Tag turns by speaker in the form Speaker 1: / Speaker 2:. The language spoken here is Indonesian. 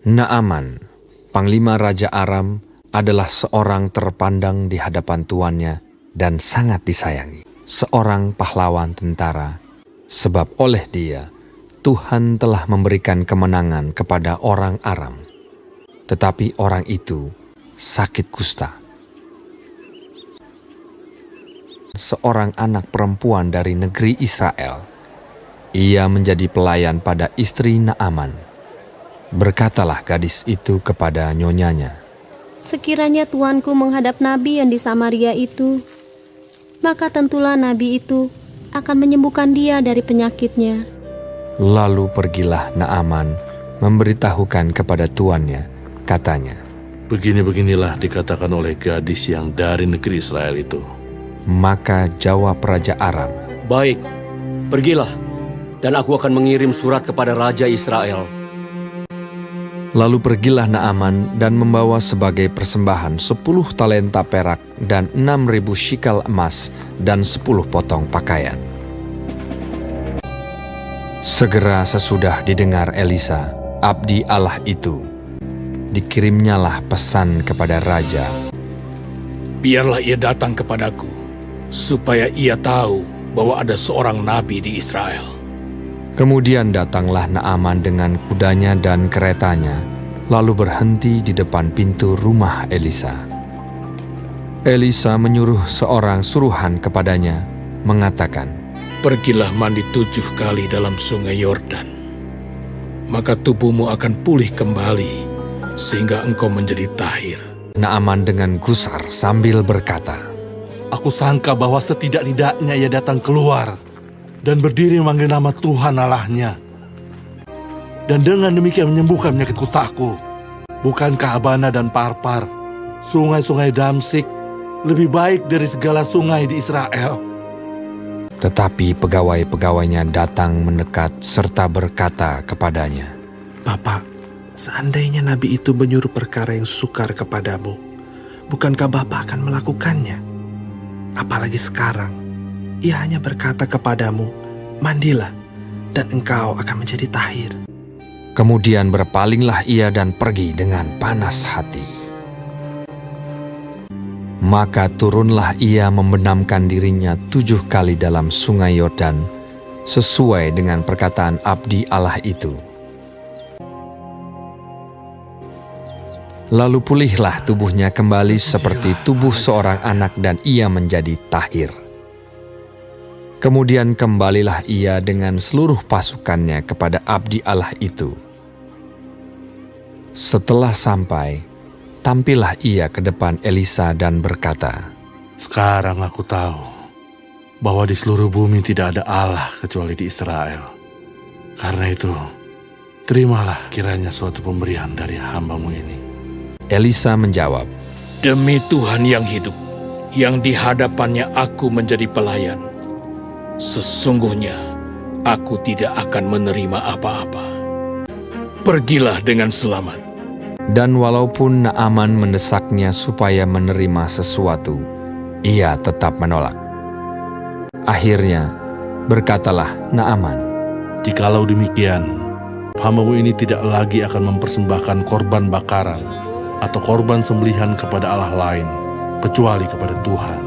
Speaker 1: Naaman, panglima Raja Aram, adalah seorang terpandang di hadapan tuannya dan sangat disayangi. Seorang pahlawan tentara, sebab oleh dia, Tuhan telah memberikan kemenangan kepada orang Aram. Tetapi orang itu sakit kusta. Seorang anak perempuan dari negeri Israel. Ia menjadi pelayan pada istri Naaman. Berkatalah gadis itu kepada nyonyanya,
Speaker 2: "Sekiranya tuanku menghadap nabi yang di Samaria itu, maka tentulah nabi itu akan menyembuhkan dia dari penyakitnya."
Speaker 1: Lalu pergilah Naaman memberitahukan kepada tuannya, katanya,
Speaker 3: "Begini-beginilah dikatakan oleh gadis yang dari negeri Israel itu."
Speaker 1: Maka jawab Raja Aram,
Speaker 4: "Baik, pergilah, dan aku akan mengirim surat kepada Raja Israel."
Speaker 1: Lalu pergilah Naaman dan membawa sebagai persembahan 10 talenta perak dan 6.000 shikal emas dan 10 potong pakaian. Segera sesudah didengar Elisa, abdi Allah itu, dikirimnyalah pesan kepada raja,
Speaker 5: "Biarlah ia datang kepadaku, supaya ia tahu bahwa ada seorang nabi di Israel."
Speaker 1: Kemudian datanglah Naaman dengan kudanya dan keretanya, lalu berhenti di depan pintu rumah Elisa. Elisa menyuruh seorang suruhan kepadanya, mengatakan,
Speaker 5: "Pergilah mandi 7 kali dalam sungai Yordan, maka tubuhmu akan pulih kembali, sehingga engkau menjadi tahir."
Speaker 1: Naaman dengan gusar sambil berkata,
Speaker 3: Aku sangka bahwa setidak-tidaknya ia datang keluar dan berdiri memanggil nama Tuhan Allahnya, dan dengan demikian menyembuhkan penyakit kustaku. Bukankah Abana dan Parpar, sungai-sungai Damsik, lebih baik dari segala sungai di Israel?
Speaker 1: Tetapi pegawai-pegawainya datang mendekat serta berkata kepadanya,
Speaker 6: "Bapak, seandainya nabi itu menyuruh perkara yang sukar kepadamu, bukankah Bapak akan melakukannya? Apalagi sekarang, ia hanya berkata kepadamu, 'Mandilah, dan engkau akan menjadi tahir.'"
Speaker 1: Kemudian berpalinglah ia dan pergi dengan panas hati. Maka turunlah ia membenamkan dirinya 7 kali dalam sungai Yordan, sesuai dengan perkataan abdi Allah itu. Lalu pulihlah tubuhnya kembali seperti tubuh seorang anak dan ia menjadi tahir. Kemudian kembalilah ia dengan seluruh pasukannya kepada abdi Allah itu. Setelah sampai, tampillah ia ke depan Elisa dan berkata,
Speaker 3: Sekarang aku tahu bahwa di seluruh bumi tidak ada Allah kecuali di Israel. Karena itu, terimalah kiranya suatu pemberian dari hamba-Mu ini.
Speaker 1: Elisa menjawab,
Speaker 5: "Demi Tuhan yang hidup, yang di hadapannya aku menjadi pelayan, sesungguhnya aku tidak akan menerima apa-apa. Pergilah dengan selamat."
Speaker 1: Dan walaupun Naaman mendesaknya supaya menerima sesuatu, ia tetap menolak. Akhirnya, berkatalah Naaman,
Speaker 3: Jikalau demikian, hamba-Mu ini tidak lagi akan mempersembahkan korban bakaran atau korban sembelihan kepada Allah lain, kecuali kepada Tuhan.